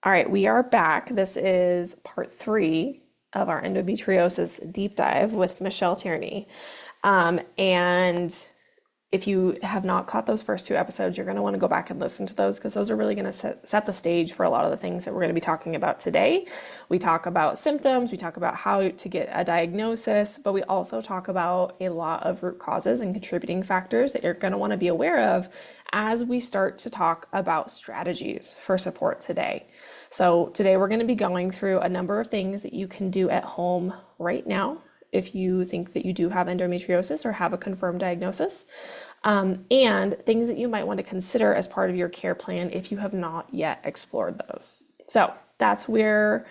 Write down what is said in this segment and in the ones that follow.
All right, we are back. This is part three of our endometriosis deep dive with Michelle Tierney. And if you have not caught those first two episodes, you're going to want to go back and listen to those because those are really going to set the stage for a lot of the things that we're going to be talking about today. We talk about symptoms, we talk about how to get a diagnosis, but we also talk about a lot of root causes and contributing factors that you're going to want to be aware of as we start to talk about strategies for support today. So today we're going to be going through a number of things that you can do at home right now if you think that you do have endometriosis or have a confirmed diagnosis, and things that you might want to consider as part of your care plan if you have not yet explored those. So that's where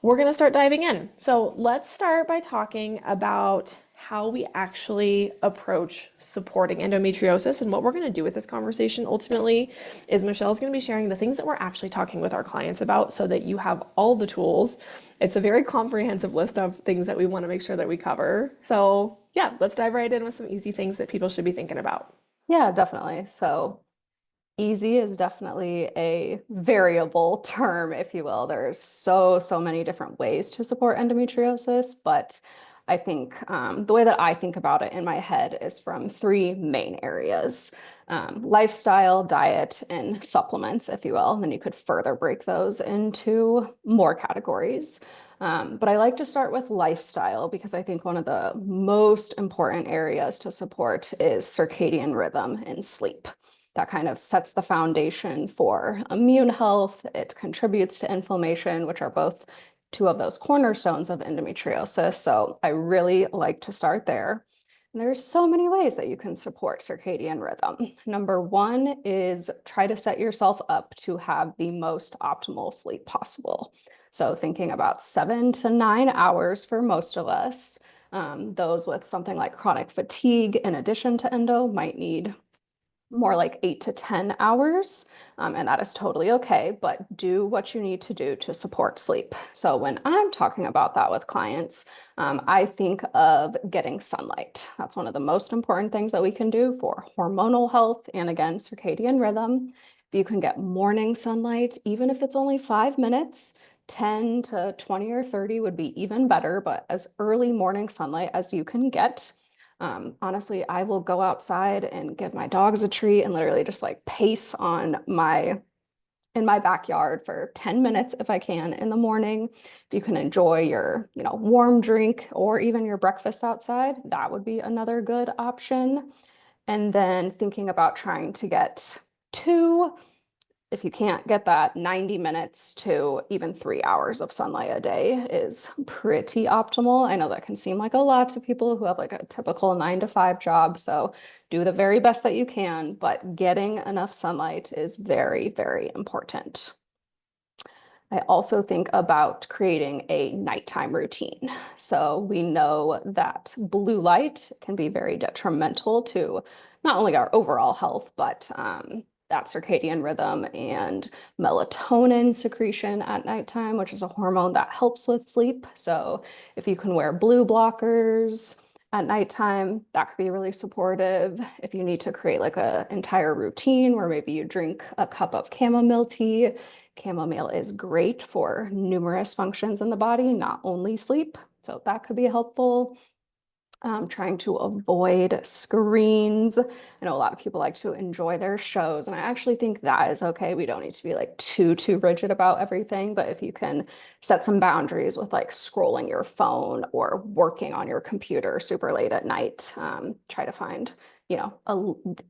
we're going to start diving in. So let's start by talking about how we actually approach supporting endometriosis. And what we're going to do with this conversation ultimately is Michelle's going to be sharing the things that we're actually talking with our clients about so that you have all the tools. It's a very comprehensive list of things that we want to make sure that we cover. So yeah, let's dive right in with some easy things that people should be thinking about. Yeah, definitely. So easy is definitely a variable term, if you will. There's so many different ways to support endometriosis, but I think the way that I think about it in my head is from three main areas: lifestyle, diet, and supplements, if you will. And then you could further break those into more categories. But I like to start with lifestyle because I think one of the most important areas to support is circadian rhythm and sleep. That kind of sets the foundation for immune health. It contributes to inflammation, which are both two of those cornerstones of endometriosis. So I really like to start there. And there's so many ways that you can support circadian rhythm. Number one is try to set yourself up to have the most optimal sleep possible. So thinking about 7 to 9 hours for most of us. Those with something like chronic fatigue in addition to endo might need more like 8 to 10 hours. And that is totally okay, but do what you need to do to support sleep. So when I'm talking about that with clients, I think of getting sunlight. That's one of the most important things that we can do for hormonal health and, again, circadian rhythm. If you can get morning sunlight, even if it's only 5 minutes, 10 to 20 or 30 would be even better, but as early morning sunlight as you can get. Honestly, I will go outside and give my dogs a treat and literally just like pace in my backyard for 10 minutes if I can in the morning. If you can enjoy your, warm drink or even your breakfast outside, that would be another good option. And then thinking about trying to get two, if you can't get that, 90 minutes to even 3 hours of sunlight a day is pretty optimal. I know that can seem like a lot to people who have like a typical 9 to 5 job. So do the very best that you can, but getting enough sunlight is very important. I also think about creating a nighttime routine. So we know that blue light can be very detrimental to not only our overall health, but that circadian rhythm and melatonin secretion at nighttime, which is a hormone that helps with sleep. So if you can wear blue blockers at nighttime, that could be really supportive. If you need to create like an entire routine where maybe you drink a cup of chamomile tea. Chamomile is great for numerous functions in the body, not only sleep. So that could be helpful. Trying to avoid screens. I know a lot of people like to enjoy their shows, and I actually think that is okay. We don't need to be like too rigid about everything, but if you can set some boundaries with like scrolling your phone or working on your computer super late at night, try to find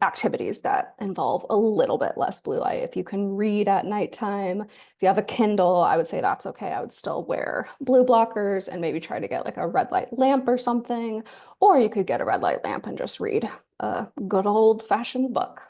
activities that involve a little bit less blue light. If you can read at nighttime, if you have a Kindle, I would say that's okay. I would still wear blue blockers and maybe try to get like a red light lamp or something. Or you could get a red light lamp and just read a good old-fashioned book.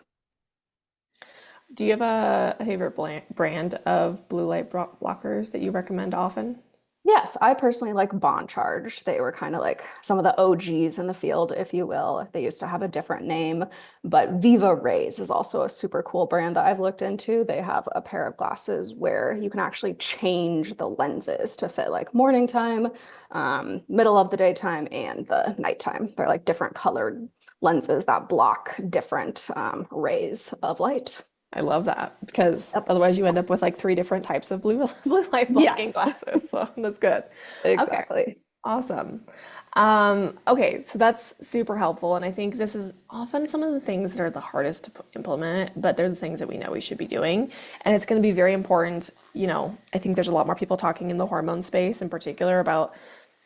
Do you have a favorite brand of blue light blockers that you recommend often? Yes, I personally like Bond Charge. They were kind of like some of the OGs in the field, if you will. They used to have a different name, but Viva Rays is also a super cool brand that I've looked into. They have a pair of glasses where you can actually change the lenses to fit like morning time, middle of the daytime, and the nighttime. They're like different colored lenses that block different rays of light. I love that because Yep. otherwise you end up with like three different types of blue blue light blocking Yes, glasses. So that's good. Okay. exactly. Awesome. Okay, so that's super helpful, and I think this is often some of the things that are the hardest to implement, but they're the things that we know we should be doing, and it's going to be very important. I think there's a lot more people talking in the hormone space in particular about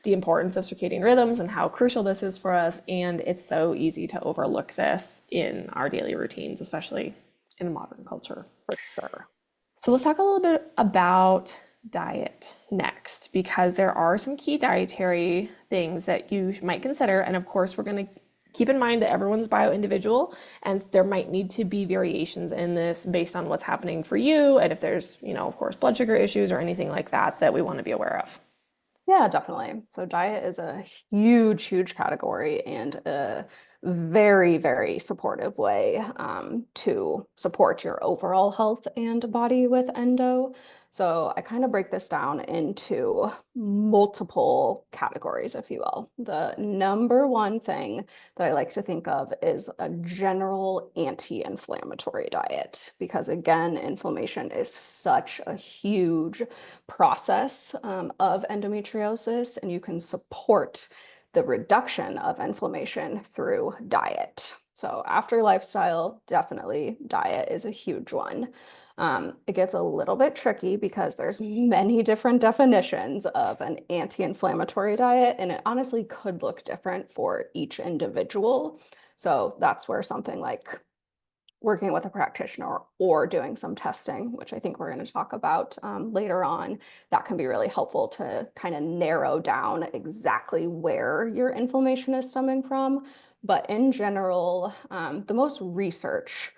the importance of circadian rhythms and how crucial this is for us, and it's so easy to overlook this in our daily routines, especially in modern culture. For sure. So let's talk a little bit about diet next, because there are some key dietary things that you might consider. And of course, we're going to keep in mind that everyone's bio-individual and there might need to be variations in this based on what's happening for you. And if there's, of course, blood sugar issues or anything like that that we want to be aware of. Yeah, definitely. So diet is a huge, huge category and a very, very supportive way to support your overall health and body with endo. So I kind of break this down into multiple categories, if you will. The number one thing that I like to think of is a general anti-inflammatory diet, because again, inflammation is such a huge process of endometriosis, and you can support the reduction of inflammation through diet. So after lifestyle, definitely diet is a huge one. It gets a little bit tricky because there's many different definitions of an anti-inflammatory diet, and it honestly could look different for each individual. So that's where something like working with a practitioner or doing some testing, which I think we're going to talk about later on, that can be really helpful to kind of narrow down exactly where your inflammation is stemming from. But in general, the most research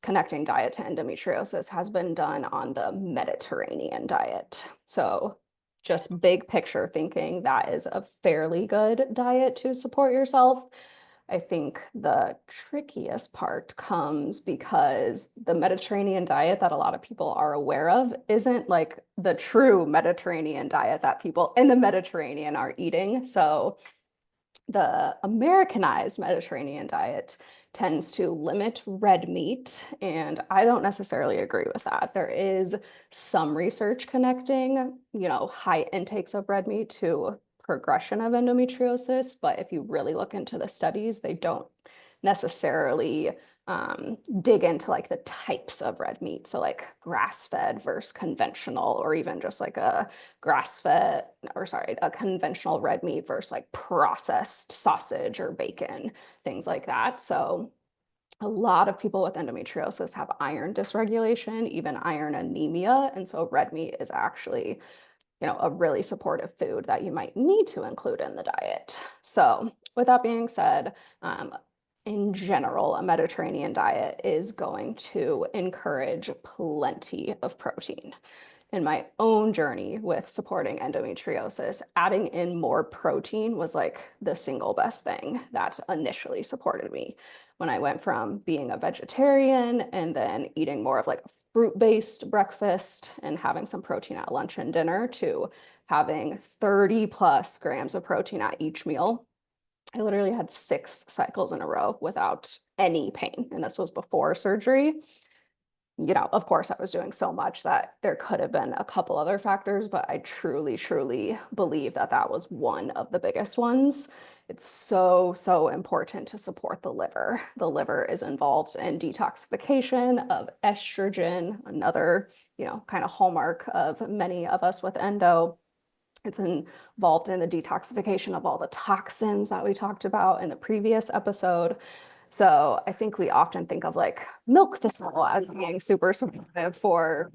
connecting diet to endometriosis has been done on the Mediterranean diet. So just big picture thinking, that is a fairly good diet to support yourself. I think the trickiest part comes because the Mediterranean diet that a lot of people are aware of isn't like the true Mediterranean diet that people in the Mediterranean are eating. So the Americanized Mediterranean diet tends to limit red meat, and I don't necessarily agree with that. There is some research connecting, high intakes of red meat to progression of endometriosis, but if you really look into the studies, they don't necessarily dig into like the types of red meat. So like grass-fed versus conventional, or even just like a conventional red meat versus like processed sausage or bacon, things like that. So a lot of people with endometriosis have iron dysregulation, even iron anemia. And so red meat is actually, a really supportive food that you might need to include in the diet. So with that being said, in general, a Mediterranean diet is going to encourage plenty of protein. In my own journey with supporting endometriosis, adding in more protein was like the single best thing that initially supported me. When I went from being a vegetarian and then eating more of like a fruit-based breakfast and having some protein at lunch and dinner to having 30 plus grams of protein at each meal, I literally had 6 cycles in a row without any pain. And this was before surgery. Of course, I was doing so much that there could have been a couple other factors, but I truly, truly believe that that was one of the biggest ones. It's so, so important to support the liver. The liver is involved in detoxification of estrogen, another, kind of hallmark of many of us with endo. It's involved in the detoxification of all the toxins that we talked about in the previous episode. So I think we often think of like milk thistle as being super supportive for.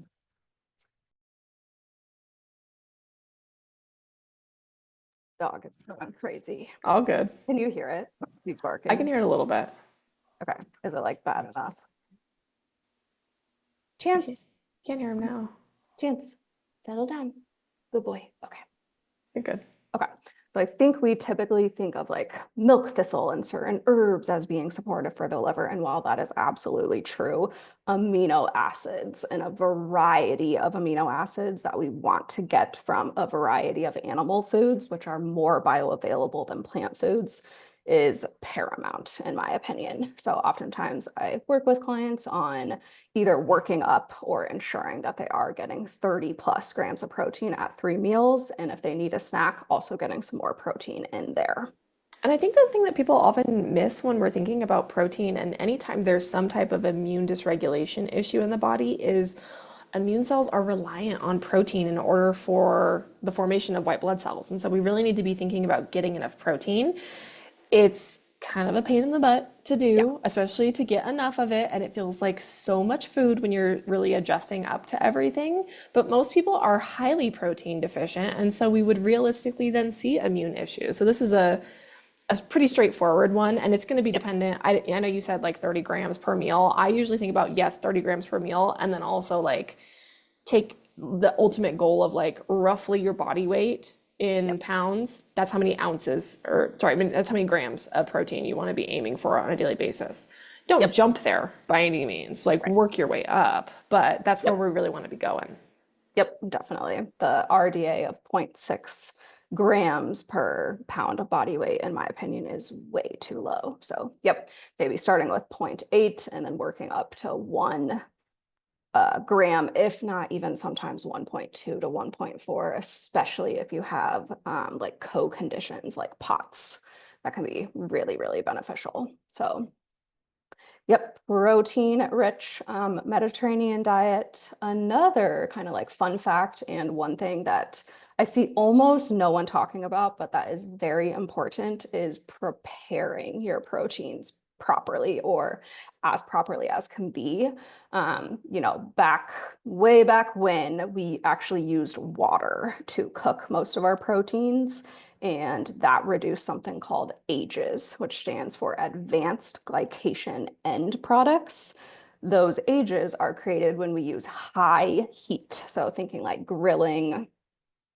Dog is going crazy. All good. Can you hear it? He's I can barking. hear it a little bit. Okay. Is it like bad enough? I can't, Chance, can't hear him now. Chance, settle down. Good boy. Okay. You're good. Okay. So I think we typically think of like milk thistle and certain herbs as being supportive for the liver. And while that is absolutely true, amino acids and a variety of amino acids that we want to get from a variety of animal foods, which are more bioavailable than plant foods, is paramount, in my opinion. So oftentimes I work with clients on either working up or ensuring that they are getting 30 plus grams of protein at 3 meals. And if they need a snack, also getting some more protein in there. And I think the thing that people often miss when we're thinking about protein, and anytime there's some type of immune dysregulation issue in the body, is immune cells are reliant on protein in order for the formation of white blood cells. And so we really need to be thinking about getting enough protein. It's kind of a pain in the butt to Yeah. do, especially to get enough of it. And it feels like so much food when you're really adjusting up to everything. But most people are highly protein deficient. And so we would realistically then see immune issues. So this is a pretty straightforward one, and it's going to be dependent. I know you said like 30 grams per meal. I usually think about, yes, 30 grams per meal, and then also like take the ultimate goal of like roughly your body weight in pounds. That's how many ounces, or sorry, I mean, that's how many grams of protein you want to be aiming for on a daily basis. Don't Yep. jump there by any means, like Right. work your way up, but that's where Yep. we really want to be going. Yep, definitely. The RDA of 0.6 grams per pound of body weight, in my opinion, is way too low. So, yep, maybe starting with 0.8 and then working up to 1 gram, if not even sometimes 1.2 to 1.4, especially if you have like co-conditions like POTS. That can be really, really beneficial. So, yep, protein rich Mediterranean diet. Another kind of like fun fact, and one thing that I see almost no one talking about, but that is very important, is preparing your proteins properly, or as properly as can be. Way back when, we actually used water to cook most of our proteins. And that reduced something called AGEs, which stands for Advanced Glycation End Products. Those AGEs are created when we use high heat. So thinking like grilling,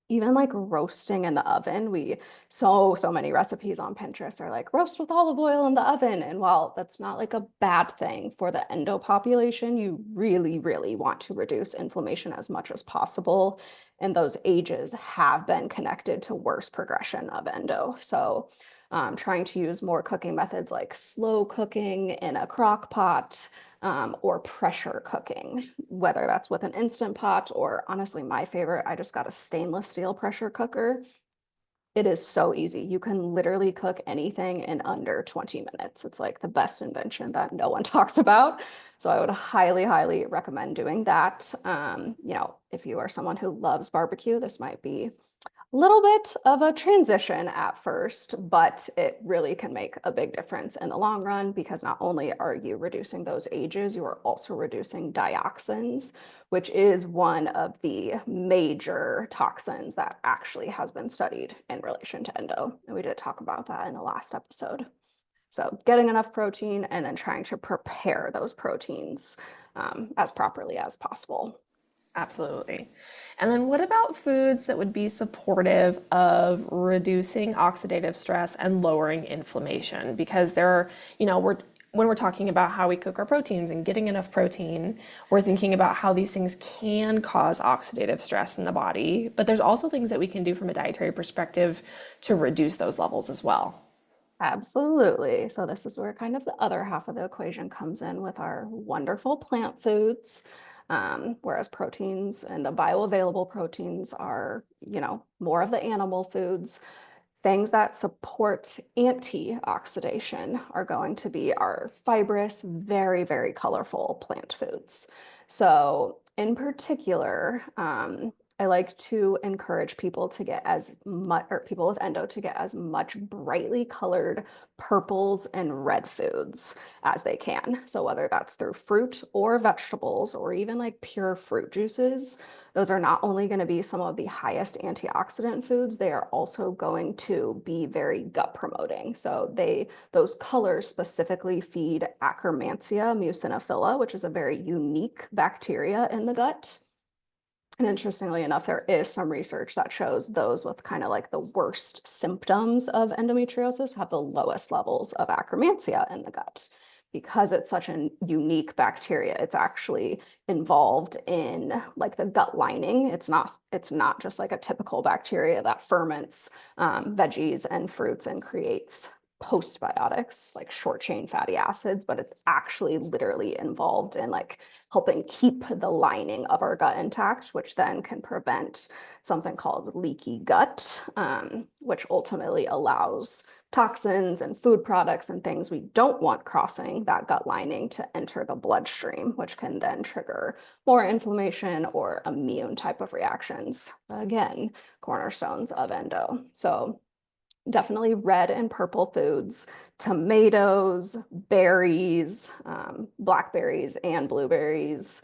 even like roasting in the oven. So many recipes on Pinterest are like roast with olive oil in the oven. And while that's not like a bad thing for the endo population, you really, really want to reduce inflammation as much as possible. And those AGEs have been connected to worse progression of endo. So trying to use more cooking methods like slow cooking in a crock pot, or pressure cooking, whether that's with an Instant Pot, or honestly, my favorite, I just got a stainless steel pressure cooker. It is so easy. You can literally cook anything in under 20 minutes. It's like the best invention that no one talks about. So I would highly, highly recommend doing that. If you are someone who loves barbecue, this might be little bit of a transition at first, but it really can make a big difference in the long run, because not only are you reducing those AGEs, you are also reducing dioxins, which is one of the major toxins that actually has been studied in relation to endo. And we did talk about that in the last episode. So getting enough protein and then trying to prepare those proteins as properly as possible. Absolutely. And then what about foods that would be supportive of reducing oxidative stress and lowering inflammation? Because there are, when we're talking about how we cook our proteins and getting enough protein, we're thinking about how these things can cause oxidative stress in the body. But there's also things that we can do from a dietary perspective to reduce those levels as well. Absolutely. So this is where kind of the other half of the equation comes in with our wonderful plant foods. Whereas proteins and the bioavailable proteins are, more of the animal foods. Things that support antioxidation are going to be our fibrous, very, very colorful plant foods. So in particular, I like to encourage people to get as much, or people with endo to get as much brightly colored purples and red foods as they can. So whether that's through fruit or vegetables, or even like pure fruit juices, those are not only going to be some of the highest antioxidant foods, they are also going to be very gut promoting. So those colors specifically feed Akkermansia muciniphila, which is a very unique bacteria in the gut. And interestingly enough, there is some research that shows those with kind of like the worst symptoms of endometriosis have the lowest levels of Akkermansia in the gut. Because it's such a unique bacteria, it's actually involved in like the gut lining. It's not just like a typical bacteria that ferments veggies and fruits and creates postbiotics, like short chain fatty acids, but it's actually literally involved in like helping keep the lining of our gut intact, which then can prevent something called leaky gut, which ultimately allows toxins and food products and things we don't want crossing that gut lining to enter the bloodstream, which can then trigger more inflammation or immune type of reactions. Again, cornerstones of endo. So definitely red and purple foods, tomatoes, berries, blackberries and blueberries,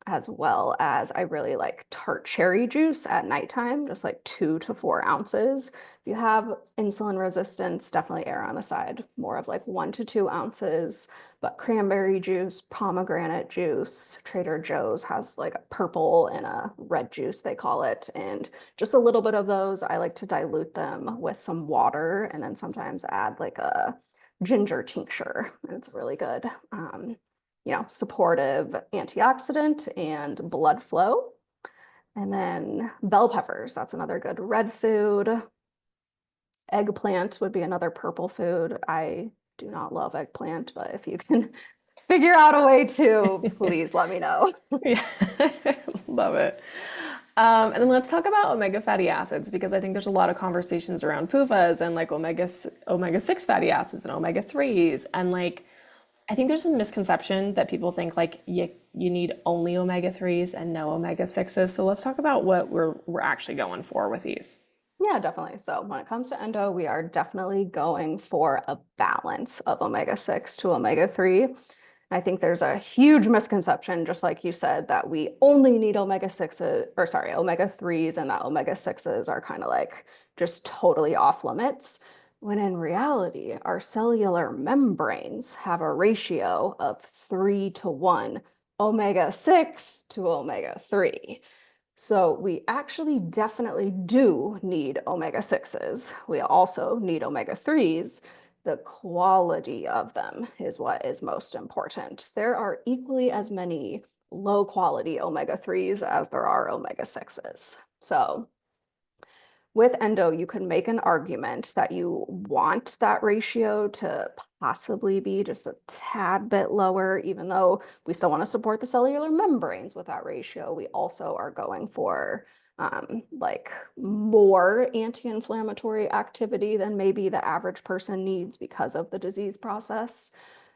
as well as I really like tart cherry juice at nighttime, just like 2 to 4 ounces. If you have insulin resistance, definitely err on the side, more of like 1 to 2 ounces. But cranberry juice, pomegranate juice, Trader Joe's has like a purple and a red juice, they call it. And just a little bit of those. I like to dilute them with some water and then sometimes add like a ginger tincture. And it's really good, supportive antioxidant and blood flow. And then bell peppers, that's another good red food. Eggplant would be another purple food. I do not love eggplant, but if you can figure out a way to, please let me know. Yeah, love it. And then let's talk about omega fatty acids because I think there's a lot of conversations around PUFAs and like omega-6 fatty acids and omega-3s. And like, I think there's a misconception that people think like you need only omega-3s and no omega-6s. So let's talk about what we're actually going for with these. Yeah, definitely. So when it comes to endo, we are definitely going for a balance of omega-6 to omega-3. I think there's a huge misconception, just like you said, that we only need omega-6s, or sorry, omega-3s, and that omega-6s are kind of like just totally off limits. When in reality, our cellular membranes have a ratio of 3 to 1 omega-6 to omega-3. So we actually definitely do need omega-6s. We also need omega-3s. The quality of them is what is most important. There are equally as many low quality omega-3s as there are omega-6s. So with endo, you can make an argument that you want that ratio to possibly be just a tad bit lower, even though we still want to support the cellular membranes with that ratio. We also are going for like more anti-inflammatory activity than maybe the average person needs because of the disease process.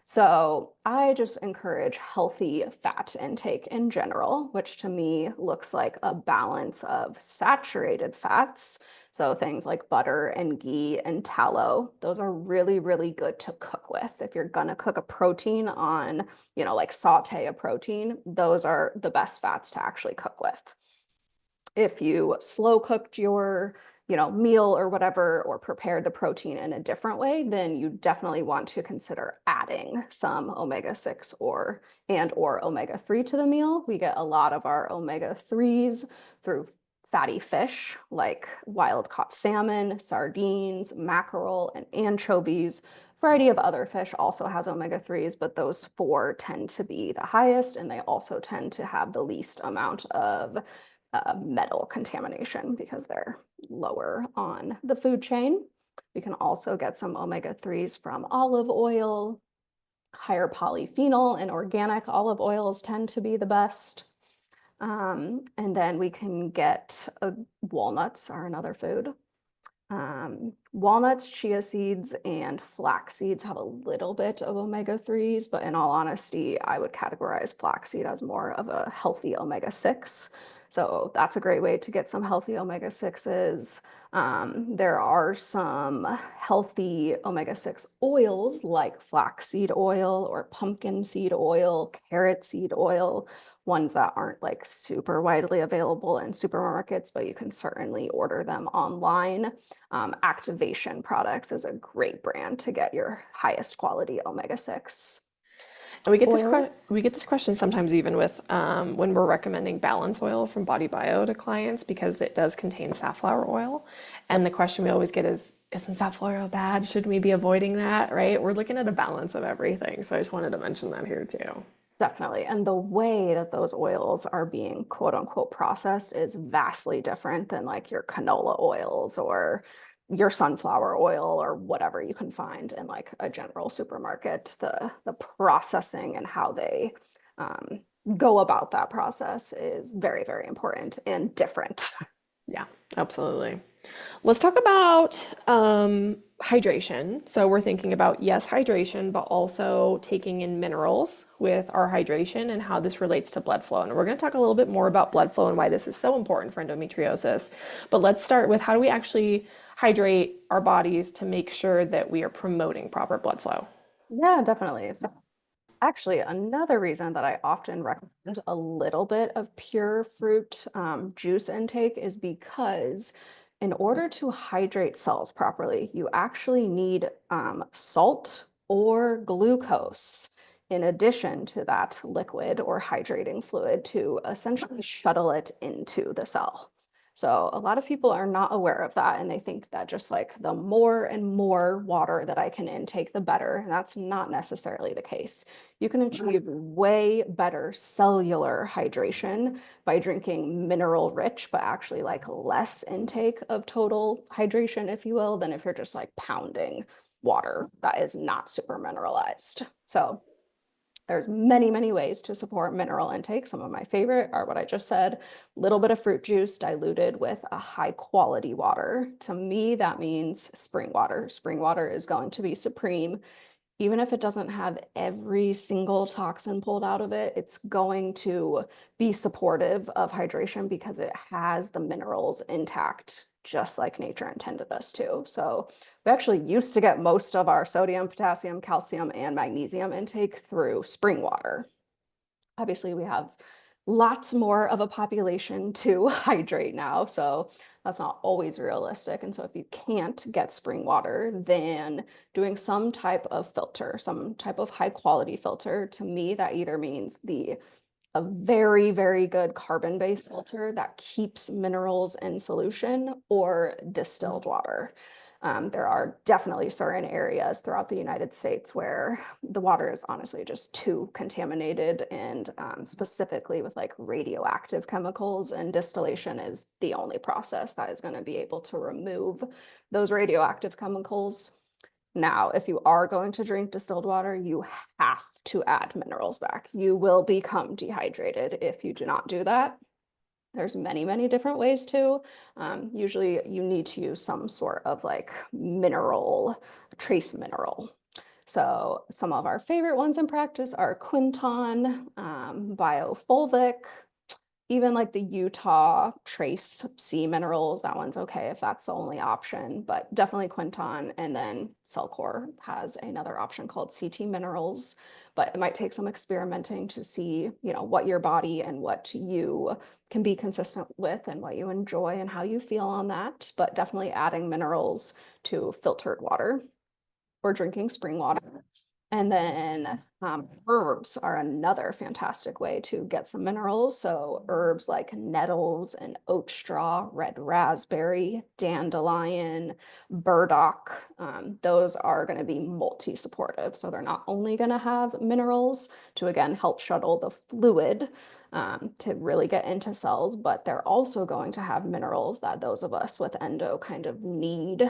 So I just encourage healthy fat intake in general, which to me looks like a balance of saturated fats. So things like butter and ghee and tallow, those are really, really good to cook with. If you're gonna cook a protein on, like saute a protein, those are the best fats to actually cook with. If you slow cooked your meal or whatever, or prepared the protein in a different way, then you definitely want to consider adding some omega-6 or omega-3 to the meal. We get a lot of our omega-3s through fatty fish like wild caught salmon, sardines, mackerel, and anchovies. A variety of other fish also has omega-3s, but those four tend to be the highest, and they also tend to have the least amount of metal contamination because they're lower on the food chain. We can also get some omega-3s from olive oil. Higher polyphenol and organic olive oils tend to be the best. And then we can get walnuts are another food. Walnuts, chia seeds, and flax seeds have a little bit of omega-3s, but in all honesty, I would categorize flaxseed as more of a healthy omega-6. So that's a great way to get some healthy omega-6s. There are some healthy omega-6 oils like flaxseed oil or pumpkin seed oil, carrot seed oil, ones that aren't like super widely available in supermarkets, but you can certainly order them online. Activation Products is a great brand to get your highest quality omega-6 And we get oils. this question sometimes even with when we're recommending balance oil from Body Bio to clients because it does contain safflower oil. And the question we always get is, isn't safflower oil bad? Should we be avoiding that? Right? We're looking at a balance of everything. So I just wanted to mention that here too. Definitely. And the way that those oils are being quote unquote processed is vastly different than like your canola oils or your sunflower oil or whatever you can find in like a general supermarket. The processing and how they um, go about that process is very, very important and different. Yeah, absolutely. Let's talk about hydration. So we're thinking about, yes, hydration, but also taking in minerals with our hydration and how this relates to blood flow. And we're going to talk a little bit more about blood flow and why this is so important for endometriosis. But let's start with, how do we actually hydrate our bodies to make sure that we are promoting proper blood flow? Yeah, definitely. So actually, another reason that I often recommend a little bit of pure fruit juice intake is because in order to hydrate cells properly, you actually need salt or glucose in addition to that liquid or hydrating fluid to essentially shuttle it into the cell. So a lot of people are not aware of that, and they think that just like the more and more water that I can intake, the better. And that's not necessarily the case. You can achieve way better cellular hydration by drinking mineral rich, but actually like less intake of total hydration, if you will, than if you're just like pounding water that is not super mineralized. So there's many, many ways to support mineral intake. Some of my favorite are what I just said, a little bit of fruit juice diluted with a high quality water. To me, that means spring water. Spring water is going to be supreme. Even if it doesn't have every single toxin pulled out of it, it's going to be supportive of hydration because it has the minerals intact, just like nature intended us to. So we actually used to get most of our sodium, potassium, calcium, and magnesium intake through spring water. Obviously, we have lots more of a population to hydrate now, so that's not always realistic. And so if you can't get spring water, then doing some type of filter, some type of high quality filter, to me, that either means a very, very good carbon-based filter that keeps minerals in solution, or distilled water. There are definitely certain areas throughout the United States where the water is honestly just too contaminated, and specifically with like radioactive chemicals, and distillation is the only process that is going to be able to remove those radioactive chemicals. Now, if you are going to drink distilled water, you have to add minerals back. You will become dehydrated if you do not do that. There's many, many different ways to. Usually you need to use some sort of like mineral, trace mineral. So some of our favorite ones in practice are Quinton, biofulvic, even like the Utah trace sea minerals. That one's okay if that's the only option, but definitely Quinton. And then Cellcore has another option called CT minerals, but it might take some experimenting to see, what your body and what you can be consistent with and what you enjoy and how you feel on that. But definitely adding minerals to filtered water or drinking spring water. And then herbs are another fantastic way to get some minerals. So herbs like nettles and oat straw, red raspberry, dandelion, burdock, those are going to be multi-supportive. So they're not only going to have minerals to, again, help shuttle the fluid to really get into cells, but they're also going to have minerals that those of us with endo kind of need,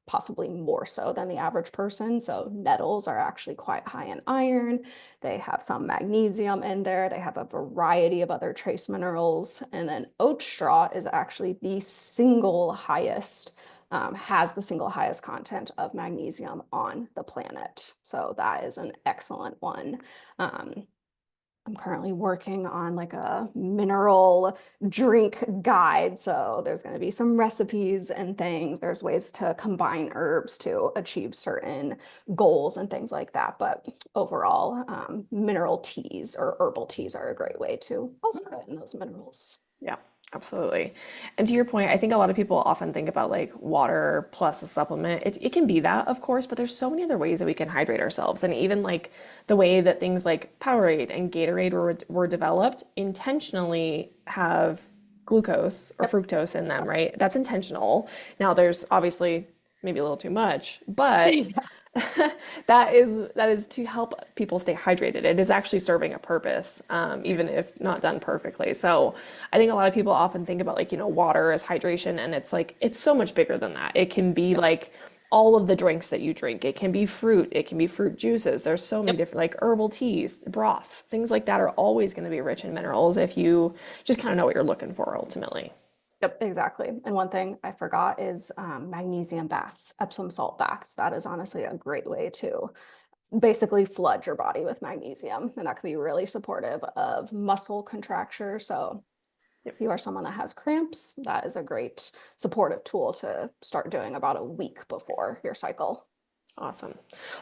possibly more so than the average person. So nettles are actually quite high in iron. They have some magnesium in there. They have a variety of other trace minerals. And then oat straw is actually the single highest, has the single highest content of magnesium on the planet. So that is an excellent one. I'm currently working on like a mineral drink guide. So there's going to be some recipes and things. There's ways to combine herbs to achieve certain goals and things like that. But overall, mineral teas or herbal teas are a great way to also get in those minerals. Yeah, absolutely. And to your point, I think a lot of people often think about like water plus a supplement. It can be that, of course, but there's so many other ways that we can hydrate ourselves. And even like the way that things like Powerade and Gatorade were developed intentionally have glucose or fructose in them, right? That's intentional. Now, there's obviously maybe a little too much, but That is to help people stay hydrated. It is actually serving a purpose, even if not done perfectly. So I think a lot of people often think about like, water as hydration, and it's like it's so much bigger than that. It can be like all of the drinks that you drink. It can be fruit, it can be fruit juices. There's so many Yep. different like herbal teas, broths, things like that are always going to be rich in minerals if you just kind of know what you're looking for ultimately. Yep, exactly. And one thing I forgot is magnesium baths, Epsom salt baths. That is honestly a great way to basically flood your body with magnesium, and that can be really supportive of muscle contracture. So if you are someone that has cramps, that is a great supportive tool to start doing about a week before your cycle. Awesome.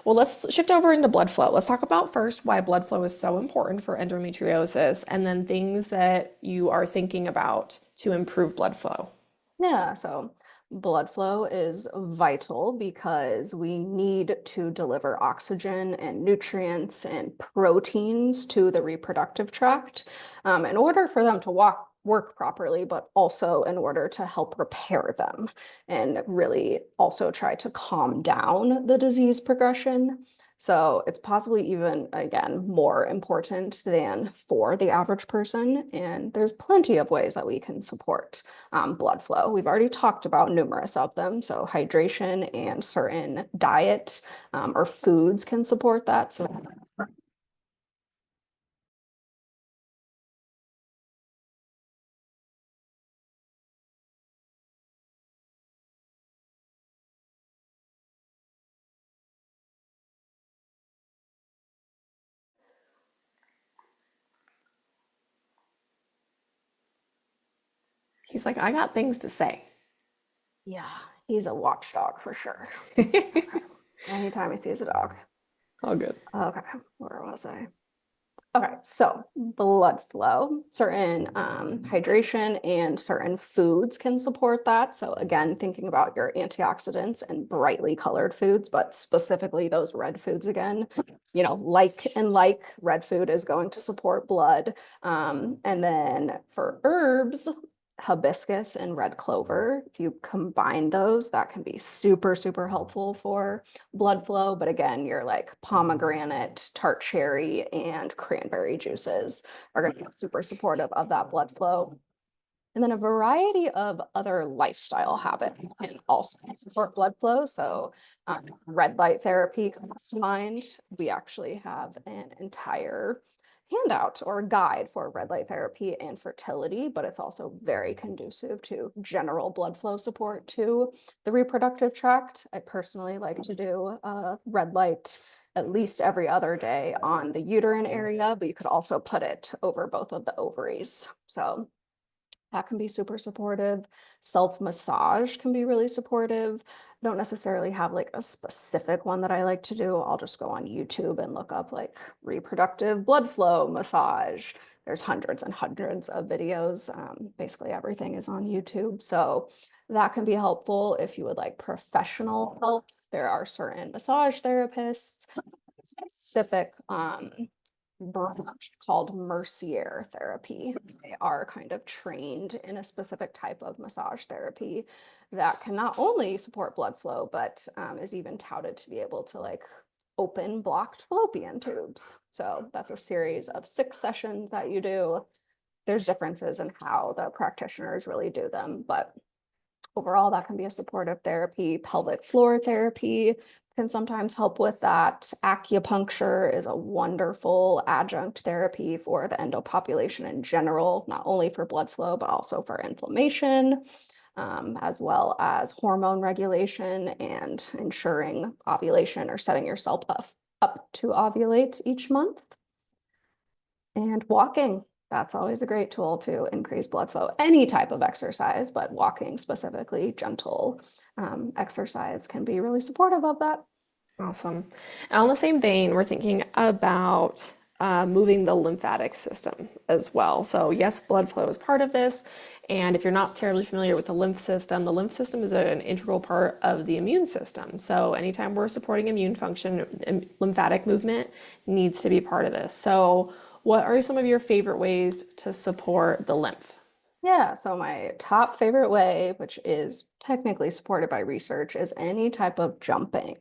Well, let's shift over into blood flow. Let's talk about first why blood flow is so important for endometriosis, and then things that you are thinking about to improve blood flow. Yeah, so blood flow is vital because we need to deliver oxygen and nutrients and proteins to the reproductive tract in order for them to work properly, but also in order to help repair them and really also try to calm down the disease progression. So it's possibly even, again, more important than for the average person. And there's plenty of ways that we can support blood flow. We've already talked about numerous of them. So hydration and certain diet or foods can support that. So He's like, I got things to say. yeah, he's a watchdog for sure. Anytime he sees a dog. All good. Okay, where was I? Okay, so blood flow, certain hydration and certain foods can support that. So again, thinking about your antioxidants and brightly colored foods, but specifically those red foods again, like red food is going to support blood. And then for herbs, hibiscus and red clover, if you combine those, that can be super, super helpful for blood flow. But again, your like pomegranate, tart cherry, and cranberry juices are going to be super supportive of that blood flow. And then a variety of other lifestyle habits can also support blood flow. So, red light therapy comes to mind. We actually have an entire handout or guide for red light therapy and fertility, but it's also very conducive to general blood flow support to the reproductive tract. I personally like to do red light at least every other day on the uterine area, but you could also put it over both of the ovaries. So that can be super supportive. Self-massage can be really supportive. I don't necessarily have like a specific one that I like to do. I'll just go on YouTube and look up like reproductive blood flow massage. There's hundreds and hundreds of videos. Basically everything is on YouTube. So that can be helpful if you would like professional help. There are certain massage therapists, specific branch called Mercier therapy. They are kind of trained in a specific type of massage therapy that can not only support blood flow, but is even touted to be able to like open blocked fallopian tubes. So that's a series of 6 sessions that you do. There's differences in how the practitioners really do them, but overall, that can be a supportive therapy. Pelvic floor therapy can sometimes help with that. Acupuncture is a wonderful adjunct therapy for the endo population in general, not only for blood flow, but also for inflammation, as well as hormone regulation and ensuring ovulation or setting yourself up to ovulate each month. And walking, that's always a great tool to increase blood flow. Any type of exercise, but walking specifically, gentle exercise can be really supportive of that. Awesome. And on the same vein, we're thinking about moving the lymphatic system as well. So, yes, blood flow is part of this. And if you're not terribly familiar with the lymph system is an integral part of the immune system. So, anytime we're supporting immune function, lymphatic movement needs to be part of this. So, what are some of your favorite ways to support the lymph? Yeah, so my top favorite way, which is technically supported by research, is any type of jumping.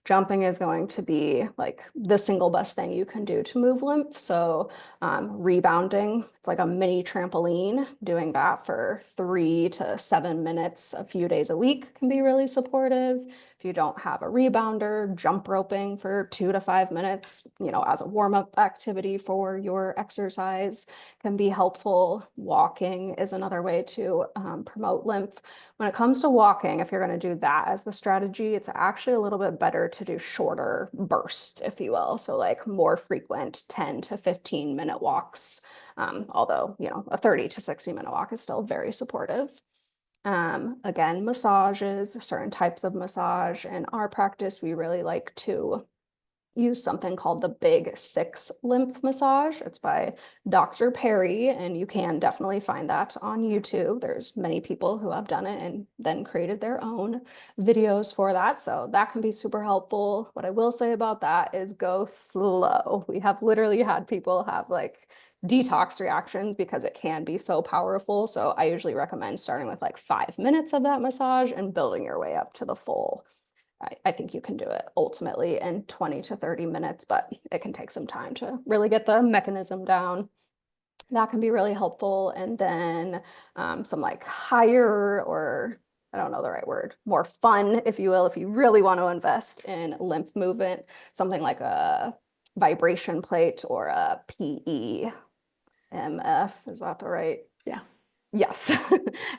Jumping is going to be like the single best thing you can do to move lymph. So, rebounding, it's like a mini trampoline. Doing that for 3 to 7 minutes a few days a week can be really supportive. If you don't have a rebounder, jump roping for 2 to 5 minutes, as a warm-up activity for your exercise can be helpful. Walking is another way to promote lymph. When it comes to walking, if you're going to do that as the strategy, it's actually a little bit better to do shorter bursts, if you will. So like more frequent 10 to 15-minute walks. Although, a 30 to 60-minute walk is still very supportive. Again, massages, certain types of massage. In our practice, we really like to use something called the Big Six Lymph Massage. It's by Dr. Perry, and you can definitely find that on YouTube. There's many people who have done it and then created their own videos for that. So that can be super helpful. What I will say about that is go slow. We have literally had people have like detox reactions because it can be so powerful. So I usually recommend starting with like 5 minutes of that massage and building your way up to the full. I think you can do it ultimately in 20 to 30 minutes, but it can take some time to really get the mechanism down. That can be really helpful. And then some like higher, or I don't know the right word, more fun, if you will, if you really want to invest in lymph movement, something like a vibration plate or a PEMF. Is that the right? Yeah. Yes,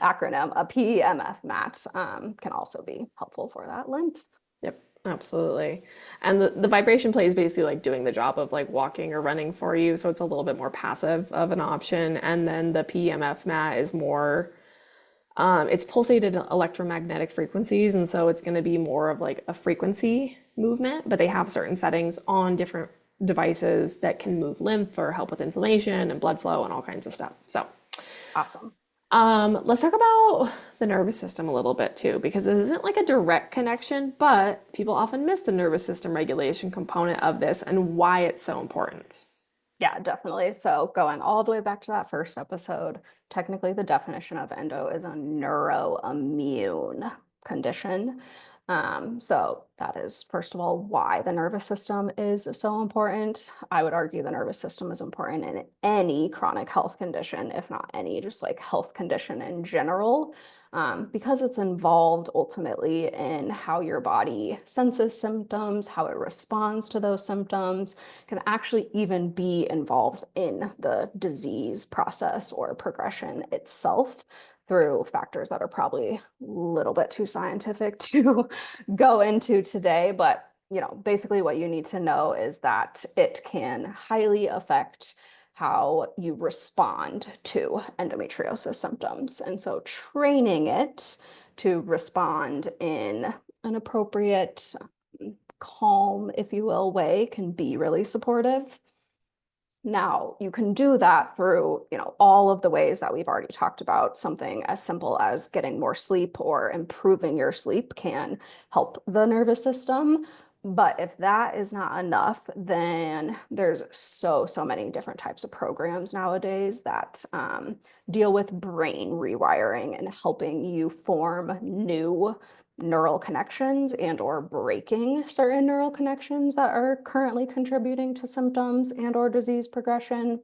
acronym. A PEMF mat can also be helpful for that lymph. Yep, absolutely. And the vibration plate is basically like doing the job of like walking or running for you. So it's a little bit more passive of an option. And then the PEMF mat is more, it's pulsated electromagnetic frequencies. And so it's going to be more of like a frequency movement, but they have certain settings on different devices that can move lymph or help with inflammation and blood flow and all kinds of stuff. So Awesome. let's talk about the nervous system a little bit too, because this isn't like a direct connection, but people often miss the nervous system regulation component of this and why it's so important. Yeah, definitely. So going all the way back to that first episode, technically the definition of endo is a neuroimmune condition. So that is, first of all, why the nervous system is so important. I would argue the nervous system is important in any chronic health condition, if not any, just like health condition in general, because it's involved ultimately in how your body senses symptoms, how it responds to those symptoms, can actually even be involved in the disease process or progression itself through factors that are probably a little bit too scientific to go into today. But basically what you need to know is that it can highly affect how you respond to endometriosis symptoms. And so training it to respond in an appropriate, calm, if you will, way can be really supportive. Now, you can do that through, all of the ways that we've already talked about. Something as simple as getting more sleep or improving your sleep can help the nervous system. But if that is not enough, then there's so many different types of programs nowadays that deal with brain rewiring and helping you form new neural connections and or breaking certain neural connections that are currently contributing to symptoms and or disease progression.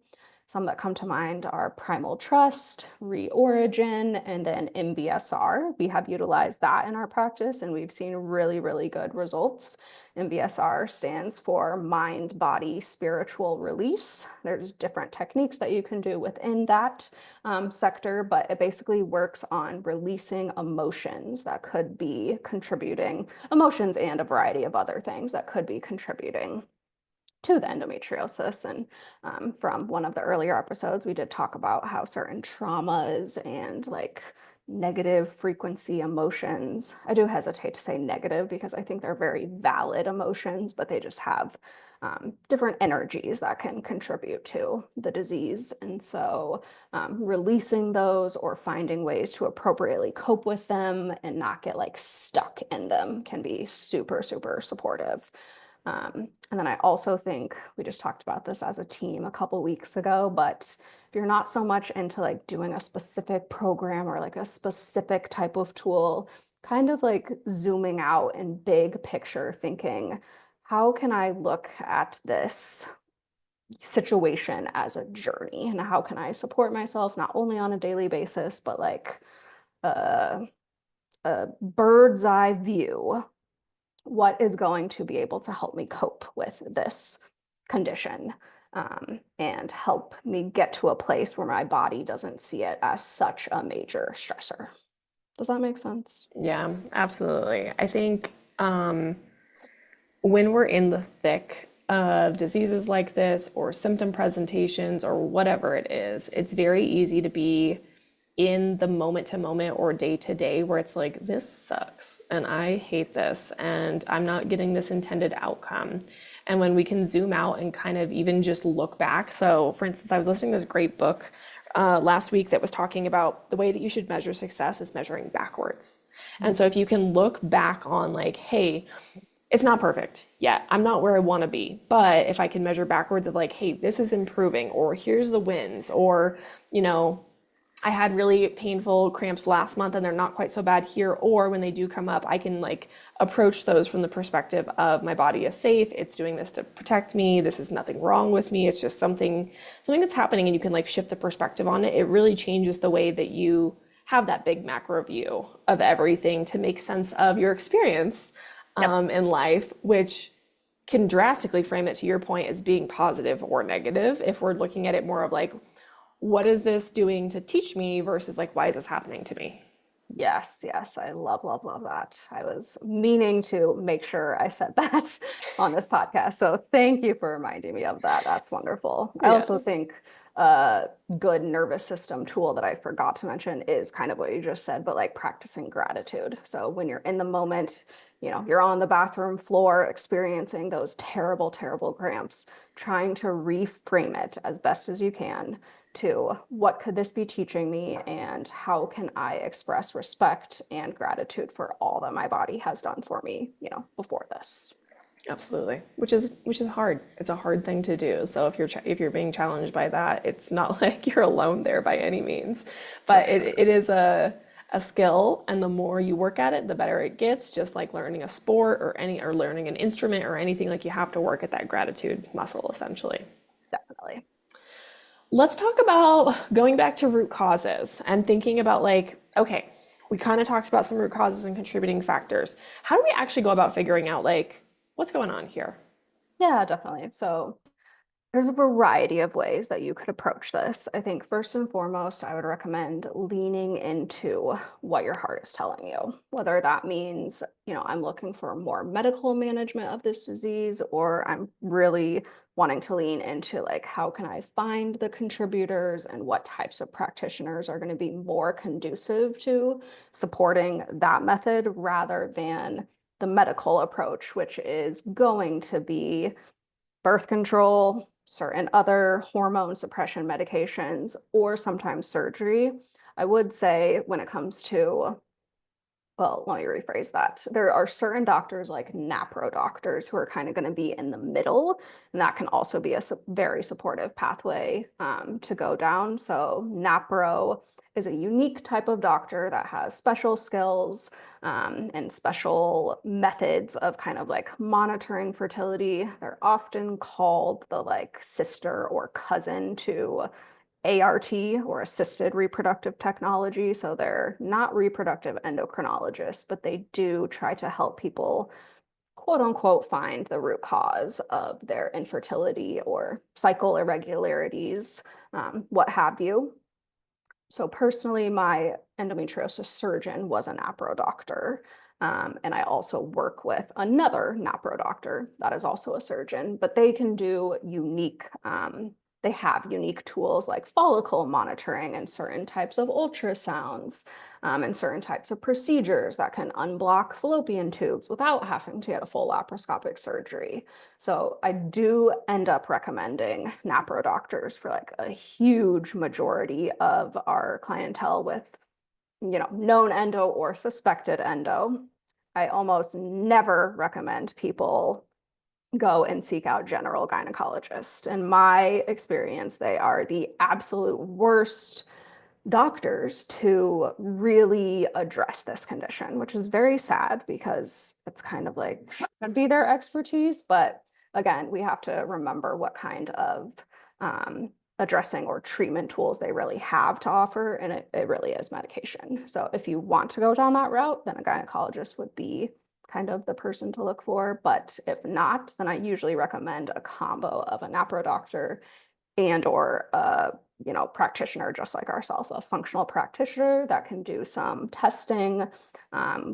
Some that come to mind are primal trust, reorigin, and then MBSR. We have utilized that in our practice and we've seen really good results. MBSR stands for mind, body, spiritual release. There's different techniques that you can do within that sector, but it basically works on releasing emotions that could be contributing, emotions and a variety of other things that could be contributing to the endometriosis. And from one of the earlier episodes, we did talk about how certain traumas and like negative frequency emotions, I do hesitate to say negative because I think they're very valid emotions, but they just have different energies that can contribute to the disease. And so releasing those or finding ways to appropriately cope with them and not get like stuck in them can be super supportive. And then I also think we just talked about this as a team a couple weeks ago, but if you're not so much into like doing a specific program or like a specific type of tool, kind of like zooming out and big picture thinking, how can I look at this situation as a journey, and how can I support myself not only on a daily basis, but like a, a bird's eye view. What is going to be able to help me cope with this condition, and help me get to a place where my body doesn't see it as such a major stressor. Does that make sense? Yeah, absolutely. I think when we're in the thick of diseases like this or symptom presentations or whatever it is, it's very easy to be in the moment to moment or day to day where it's like, this sucks and I hate this and I'm not getting this intended outcome. And when we can zoom out and kind of even just look back. So, for instance, I was listening to this great book last week that was talking about the way that you should measure success is measuring backwards. And so, if you can look back on, like, hey, it's not perfect yet. I'm not where I want to be. But if I can measure backwards of like, hey, this is improving, or here's the wins, or, I had really painful cramps last month and they're not quite so bad here. Or when they do come up, I can like approach those from the perspective of my body is safe. It's doing this to protect me. This is nothing wrong with me. It's just something that's happening, and you can like shift the perspective on it. It really changes the way that you have that big macro view of everything to make sense of your experience Yep. in life, which can drastically frame it to your point as being positive or negative if we're looking at it more of like, what is this doing to teach me versus like, why is this happening to me? Yes, yes, I love, love, love that. I was meaning to make sure I said that on this podcast. So thank you for reminding me of that. That's wonderful. I Yeah, also think a good nervous system tool that I forgot to mention is kind of what you just said, but like practicing gratitude. So when you're in the moment, you're on the bathroom floor experiencing those terrible, terrible cramps, trying to reframe it as best as you can to what could this be teaching me, and how can I express respect and gratitude for all that my body has done for me, before this. absolutely. Which is hard. It's a hard thing to do. So if you're being challenged by that, it's not like you're alone there by any means. For But sure. it is a skill, and the more you work at it, the better it gets. Just like learning a sport or learning an instrument or anything, like you have to work at that gratitude muscle essentially. Definitely. Let's talk about going back to root causes and thinking about like, okay, we kind of talked about some root causes and contributing factors. How do we actually go about figuring out like what's going on here? Yeah, definitely. So there's a variety of ways that you could approach this. I think first and foremost, I would recommend leaning into what your heart is telling you, whether that means, I'm looking for more medical management of this disease, or I'm really wanting to lean into like, how can I find the contributors and what types of practitioners are going to be more conducive to supporting that method rather than the medical approach, which is going to be birth control, certain other hormone suppression medications, or sometimes surgery. I would say when it comes to, well, let me rephrase that. There are certain doctors like NAPRO doctors who are kind of going to be in the middle, and that can also be a very supportive pathway to go down. So NAPRO is a unique type of doctor that has special skills and special methods of kind of like monitoring fertility. They're often called the like sister or cousin to ART, or assisted reproductive technology. So they're not reproductive endocrinologists, but they do try to help people, quote unquote, find the root cause of their infertility or cycle irregularities, what have you. So personally, my endometriosis surgeon was an APRO doctor. And I also work with another NAPRO doctor that is also a surgeon, but they can do they have unique tools like follicle monitoring and certain types of ultrasounds, and certain types of procedures that can unblock fallopian tubes without having to get a full laparoscopic surgery. So I do end up recommending NAPRO doctors for like a huge majority of our clientele with, known endo or suspected endo. I almost never recommend people go and seek out general gynecologist. In my experience, they are the absolute worst doctors to really address this condition, which is very sad because it's kind of like should be their expertise. But again, we have to remember what kind of addressing or treatment tools they really have to offer, and it really is medication. So if you want to go down that route, then a gynecologist would be kind of the person to look for. But if not, then I usually recommend a combo of a napro doctor and or a practitioner just like ourselves, a functional practitioner that can do some testing.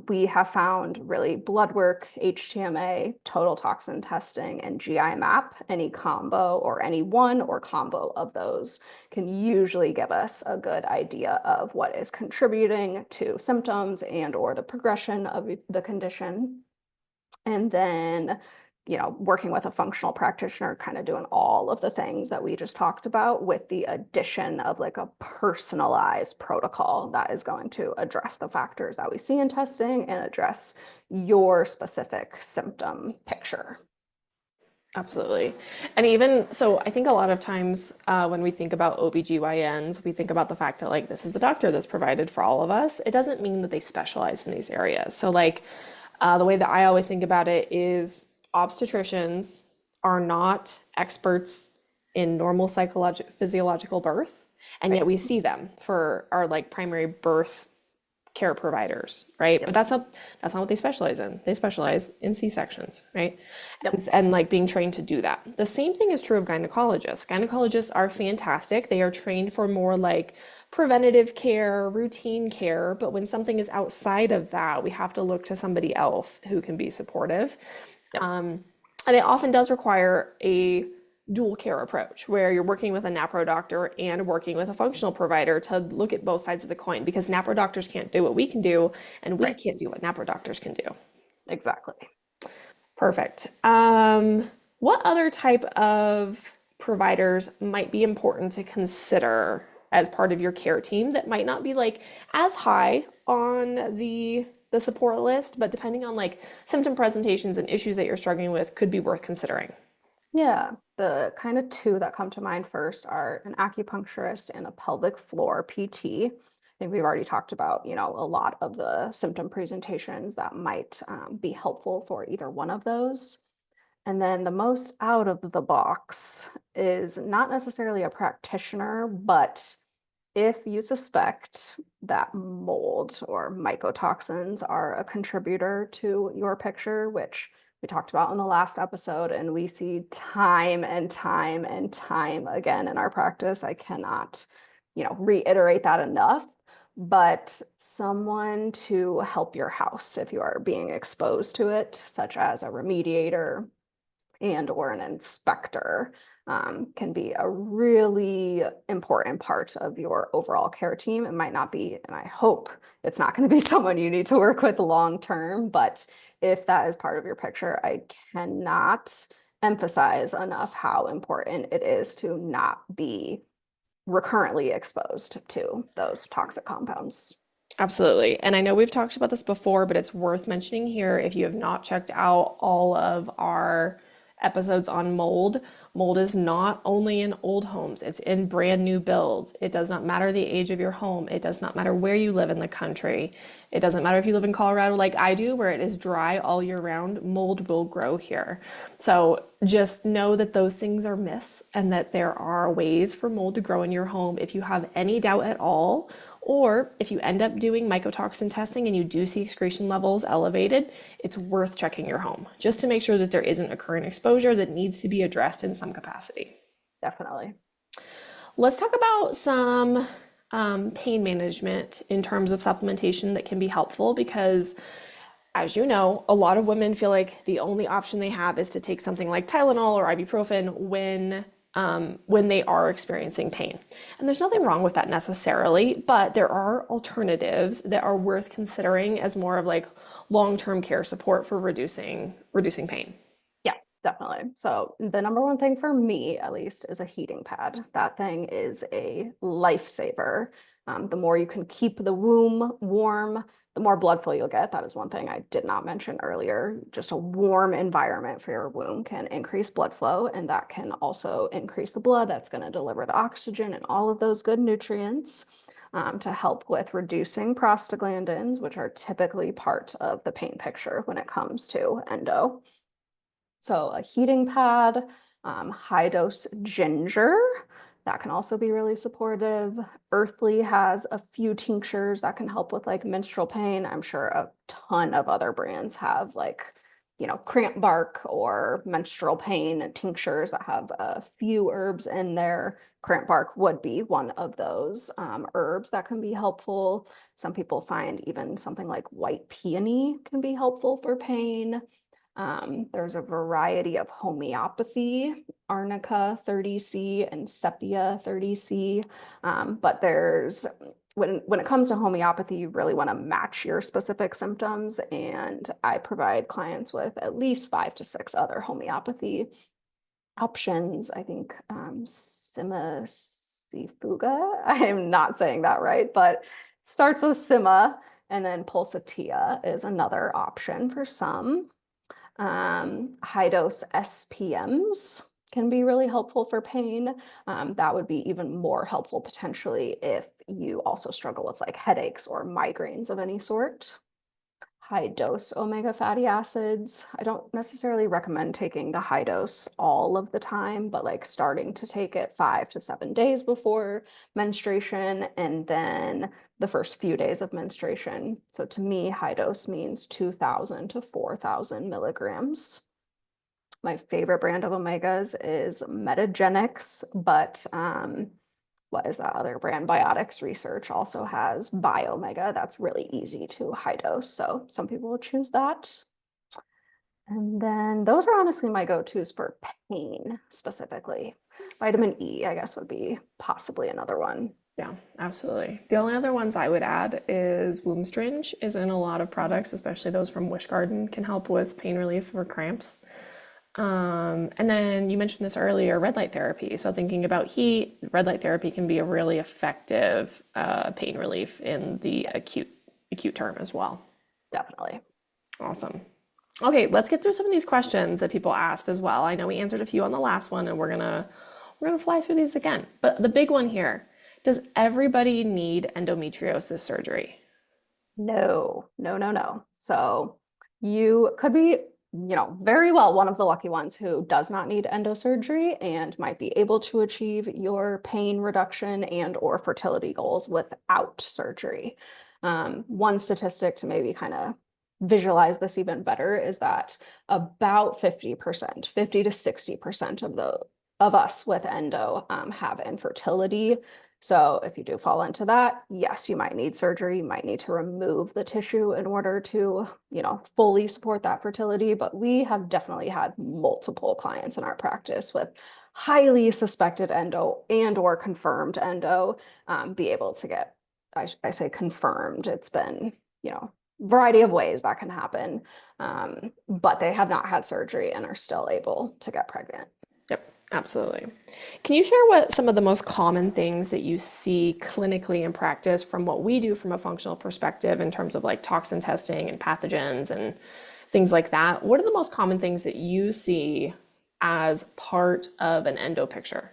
We have found really blood work, HTMA, total toxin testing, and GI map, any combo or any one or combo of those can usually give us a good idea of what is contributing to symptoms and or the progression of the condition. And then working with a functional practitioner, kind of doing all of the things that we just talked about with the addition of like a personalized protocol that is going to address the factors that we see in testing and address your specific symptom picture. Absolutely. And even so, I think a lot of times when we think about OBGYNs, we think about the fact that like this is the doctor that's provided for all of us. It doesn't mean that they specialize in these areas. So like the way that I always think about it is obstetricians are not experts in normal physiological birth, and yet we see them for our like primary birth care providers, right? Yep. But that's not what they specialize in. They specialize in C-sections, right? Yep. And like being trained to do that. The same thing is true of gynecologists. Gynecologists are fantastic. They are trained for more like preventative care, routine care, but when something is outside of that, we have to look to somebody else who can be supportive. Yep. And it often does require a dual care approach where you're working with a napro doctor and working with a functional provider to look at both sides of the coin, because napro doctors can't do what we can do and we can't do what napro doctors can do. Exactly. Perfect. What other type of providers might be important to consider as part of your care team that might not be like as high on the support list, but depending on like symptom presentations and issues that you're struggling with could be worth considering? Yeah, the kind of two that come to mind first are an acupuncturist and a pelvic floor PT. I think we've already talked about, a lot of the symptom presentations that might be helpful for either one of those. And then the most out of the box is not necessarily a practitioner, but if you suspect that mold or mycotoxins are a contributor to your picture, which we talked about in the last episode, and we see time and time and time again in our practice. I cannot, reiterate that enough, but someone to help your house if you are being exposed to it, such as a remediator and or an inspector, can be a really important part of your overall care team. It might not be, and I hope it's not going to be someone you need to work with long term, but if that is part of your picture, I cannot emphasize enough how important it is to not be recurrently exposed to those toxic compounds. Absolutely. And I know we've talked about this before, but it's worth mentioning here if you have not checked out all of our episodes on mold. Mold is not only in old homes, it's in brand new builds. It does not matter the age of your home. It does not matter where you live in the country. It doesn't matter if you live in Colorado like I do, where it is dry all year round, mold will grow here. So just know that those things are myths and that there are ways for mold to grow in your home. If you have any doubt at all, or if you end up doing mycotoxin testing and you do see excretion levels elevated, it's worth checking your home just to make sure that there isn't a current exposure that needs to be addressed in some capacity. Definitely. Let's talk about some pain management in terms of supplementation that can be helpful because, as you know, a lot of women feel like the only option they have is to take something like Tylenol or ibuprofen when they are experiencing pain. And there's nothing wrong with that necessarily, but there are alternatives that are worth considering as more of like long-term care support for reducing pain. Yeah, definitely. So the number one thing for me, at least, is a heating pad. That thing is a lifesaver. The more you can keep the womb warm, the more blood flow you'll get. That is one thing I did not mention earlier. Just a warm environment for your womb can increase blood flow, and that can also increase the blood that's going to deliver the oxygen and all of those good nutrients to help with reducing prostaglandins, which are typically part of the pain picture when it comes to endo. So a heating pad, high dose ginger, that can also be really supportive. Earthly has a few tinctures that can help with like menstrual pain. I'm sure a ton of other brands have like, cramp bark or menstrual pain tinctures that have a few herbs in there. Cramp bark would be one of those herbs that can be helpful. Some people find even something like white peony can be helpful for pain. There's a variety of homeopathy, Arnica 30C and Sepia 30C, but when it comes to homeopathy, you really want to match your specific symptoms, and I provide clients with at least 5 to 6 other homeopathy options. I think Simasifuga, I am not saying that right, but starts with Sima, and then Pulsatia is another option for some. High dose SPMs can be really helpful for pain. That would be even more helpful potentially if you also struggle with like headaches or migraines of any sort. High dose omega fatty acids. I don't necessarily recommend taking the high dose all of the time, but like starting to take it 5 to 7 days before menstruation and then the first few days of menstruation. So to me, high dose means 2,000 to 4,000 milligrams. My favorite brand of omegas is Metagenics, but what is that other brand? Biotics Research also has Biomega. That's really easy to high dose. So some people will choose that. And then those are honestly my go-tos for pain specifically. Vitamin E, I guess, would be possibly another one. Yeah, absolutely. The only other ones I would add is womb stringe is in a lot of products, especially those from Wish Garden, can help with pain relief for cramps. And then you mentioned this earlier, red light therapy. So thinking about heat, red light therapy can be a really effective pain relief in the acute term as well. Definitely. Awesome. Okay, let's get through some of these questions that people asked as well. I know we answered a few on the last one, and we're gonna fly through these again. But the big one here, does everybody need endometriosis surgery? No, no, no, no. So you could be, very well one of the lucky ones who does not need endosurgery and might be able to achieve your pain reduction and or fertility goals without surgery. One statistic to maybe kind of visualize this even better is that about 50%, 50 to 60% of us with endo have infertility. So if you do fall into that, yes, you might need surgery. You might need to remove the tissue in order to, fully support that fertility. But we have definitely had multiple clients in our practice with highly suspected endo and or confirmed endo be able to get, I say confirmed. It's been, variety of ways that can happen. But they have not had surgery and are still able to get pregnant. Yep, absolutely. Can you share what some of the most common things that you see clinically in practice from what we do from a functional perspective in terms of like toxin testing and pathogens and things like that? What are the most common things that you see as part of an endo picture?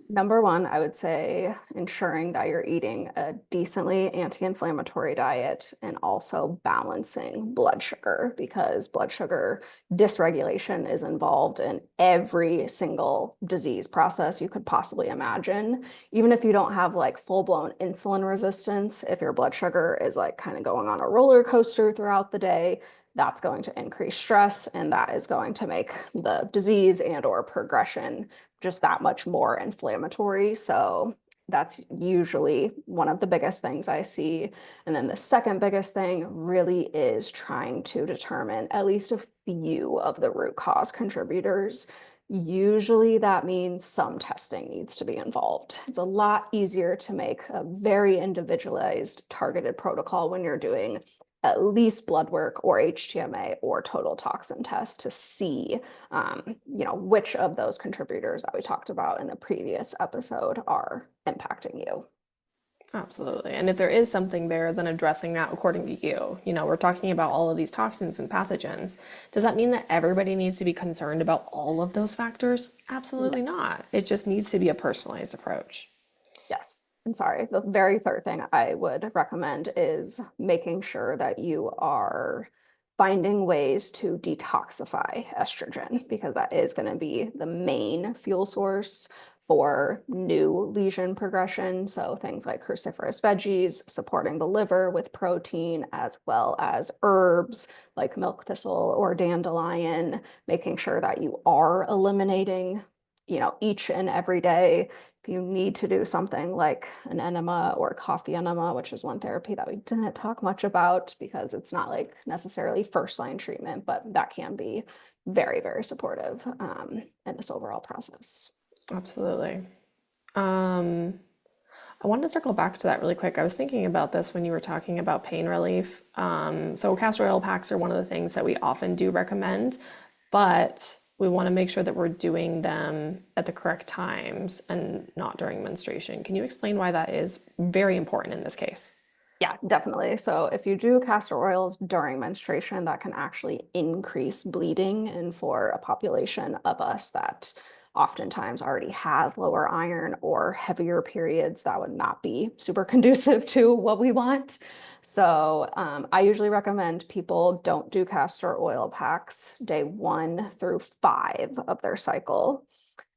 Number one, I would say ensuring that you're eating a decently anti-inflammatory diet and also balancing blood sugar because blood sugar dysregulation is involved in every single disease process you could possibly imagine. Even if you don't have like full-blown insulin resistance, if your blood sugar is like kind of going on a roller coaster throughout the day, that's going to increase stress and that is going to make the disease and or progression just that much more inflammatory. So that's usually one of the biggest things I see. And then the second biggest thing really is trying to determine at least a few of the root cause contributors. Usually that means some testing needs to be involved. It's a lot easier to make a very individualized targeted protocol when you're doing at least blood work or HTMA or total toxin test to see, which of those contributors that we talked about in the previous episode are impacting you. Absolutely. And if there is something there, then addressing that according to you. You know, we're talking about all of these toxins and pathogens. Does that mean that everybody needs to be concerned about all of those factors? No. Absolutely not. It just needs to be a personalized approach. Yes. And sorry, the very third thing I would recommend is making sure that you are finding ways to detoxify estrogen, because that is going to be the main fuel source for new lesion progression. So things like cruciferous veggies, supporting the liver with protein, as well as herbs like milk thistle or dandelion, making sure that you are eliminating, each and every day. If you need to do something like an enema or coffee enema, which is one therapy that we didn't talk much about because it's not like necessarily first line treatment, but that can be very, very supportive in this overall process. Absolutely. Um, I wanted to circle back to that really quick. I was thinking about this when you were talking about pain relief. So castor oil packs are one of the things that we often do recommend, but we want to make sure that we're doing them at the correct times and not during menstruation. Can you explain why that is very important in this case? Yeah, definitely. So if you do castor oils during menstruation, that can actually increase bleeding. And for a population of us that oftentimes already has lower iron or heavier periods, that would not be super conducive to what we want. So I usually recommend people don't do castor oil packs day 1 through 5 of their cycle.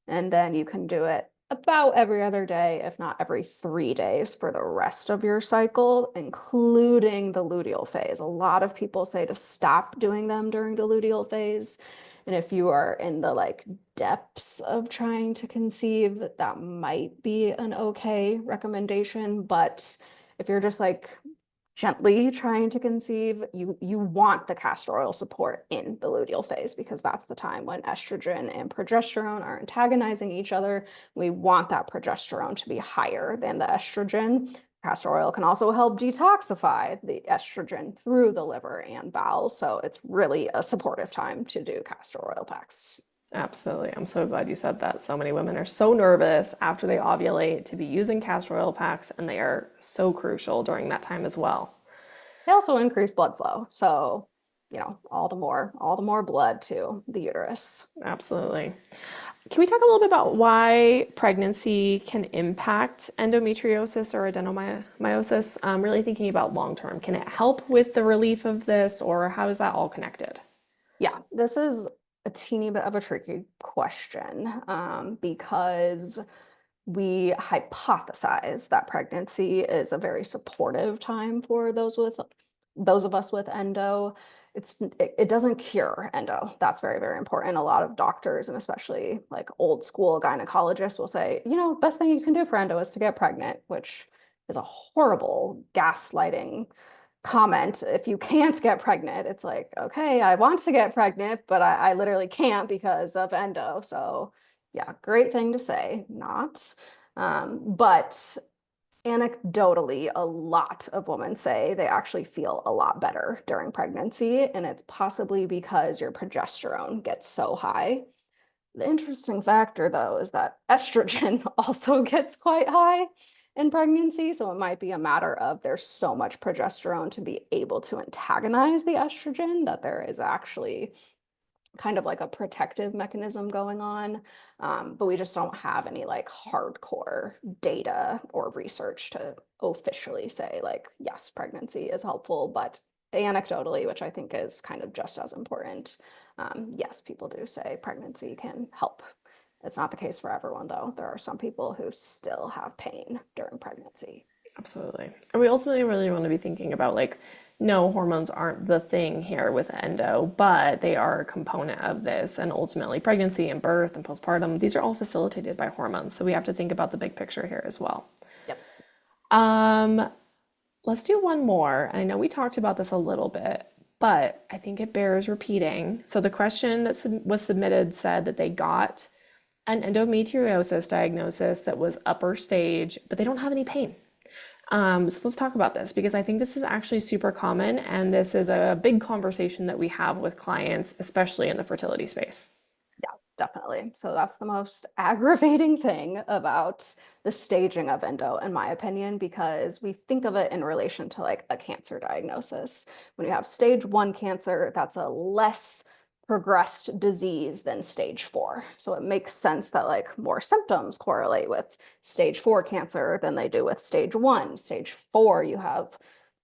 And then you can do it about every other day, if not every 3 days for the rest of your cycle, including the luteal phase. A lot of people say to stop doing them during the luteal phase. And if you are in the depths of trying to conceive, that might be an okay recommendation. But if you're just gently trying to conceive, you want the castor oil support in the luteal phase, because that's the time when estrogen and progesterone are antagonizing each other. We want that progesterone to be higher than the estrogen. Castor oil can also help detoxify the estrogen through the liver and bowels. So it's really a supportive time to do castor oil packs. Absolutely. I'm so glad you said that. So many women are so nervous after they ovulate to be using castor oil packs, and they are so crucial during that time as well. They also increase blood flow. So, all the more blood to the uterus. Absolutely. Can we talk a little bit about why pregnancy can impact endometriosis or adenomyosis? I'm really thinking about long term. Can it help with the relief of this, or how is that all connected? Yeah, this is a teeny bit of a tricky question because we hypothesize that pregnancy is a very supportive time for those of us with endo. It doesn't cure endo. That's very, very important. A lot of doctors, and especially old school gynecologists, will say, best thing you can do for endo is to get pregnant, which is a horrible gaslighting comment. If you can't get pregnant, it's like, okay, I want to get pregnant, but I literally can't because of endo. So yeah, great thing to say, not. But anecdotally, a lot of women say they actually feel a lot better during pregnancy, and it's possibly because your progesterone gets so high. The interesting factor, though, is that estrogen also gets quite high in pregnancy. So it might be a matter of there's so much progesterone to be able to antagonize the estrogen that there is actually kind of like a protective mechanism going on. But we just don't have any hardcore data or research to officially say, yes, pregnancy is helpful, but anecdotally, which I think is kind of just as important, yes, people do say pregnancy can help. It's not the case for everyone, though. There are some people who still have pain during pregnancy. Absolutely. And we ultimately really want to be thinking about no, hormones aren't the thing here with endo, but they are a component of this. And ultimately, pregnancy and birth and postpartum, these are all facilitated by hormones. So we have to think about the big picture here as well. Yep. Um, let's do one more. And I know we talked about this a little bit, but I think it bears repeating. So the question that was submitted said that they got an endometriosis diagnosis that was upper stage, but they don't have any pain. So let's talk about this, because I think this is actually super common, and this is a big conversation that we have with clients, especially in the fertility space. Yeah. Definitely. So that's the most aggravating thing about the staging of endo, in my opinion, because we think of it in relation to like a cancer diagnosis. When you have stage 1 cancer, that's a less progressed disease than stage 4. So it makes sense that like more symptoms correlate with stage 4 cancer than they do with stage 1. Stage 4, you have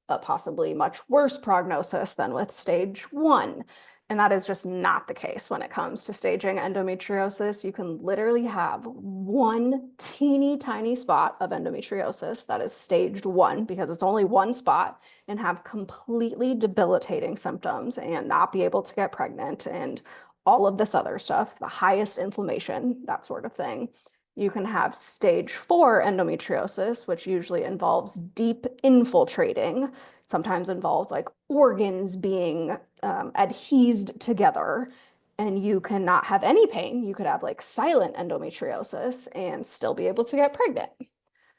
a possibly much worse prognosis than with stage 1. And that is just not the case when it comes to staging endometriosis. You can literally have one teeny tiny spot of endometriosis that is staged 1 because it's only one spot, and have completely debilitating symptoms and not be able to get pregnant and all of this other stuff, the highest inflammation, that sort of thing. You can have stage 4 endometriosis, which usually involves deep infiltrating, sometimes involves like organs being adhesed together, and you cannot have any pain. You could have like silent endometriosis and still be able to get pregnant.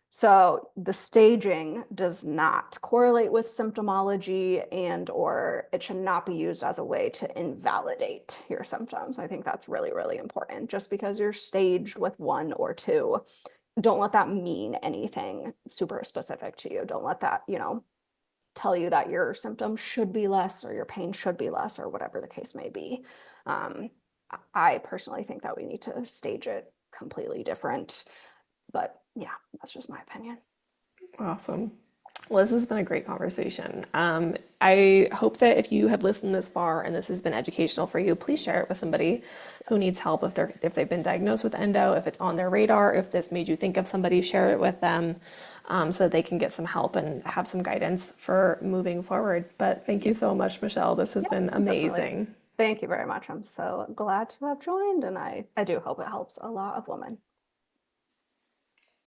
So the staging does not correlate with symptomology, and or it should not be used as a way to invalidate your symptoms. I think that's really, really important. Just because you're staged with 1 or 2, don't let that mean anything super specific to you. Don't let that, tell you that your symptoms should be less or your pain should be less or whatever the case may be. Um, I personally think that we need to stage it completely different. But yeah, that's just my opinion. Awesome. Well, this has been a great conversation. I hope that if you have listened this far and this has been educational for you, please share it with somebody who needs help if they've been diagnosed with endo, if it's on their radar, if this made you think of somebody, share it with them so that they can get some help and have some guidance for moving forward. But thank you so much, Michelle. This has been amazing. Definitely. Thank you very much. I'm so glad to have joined, and I do hope it helps a lot of women.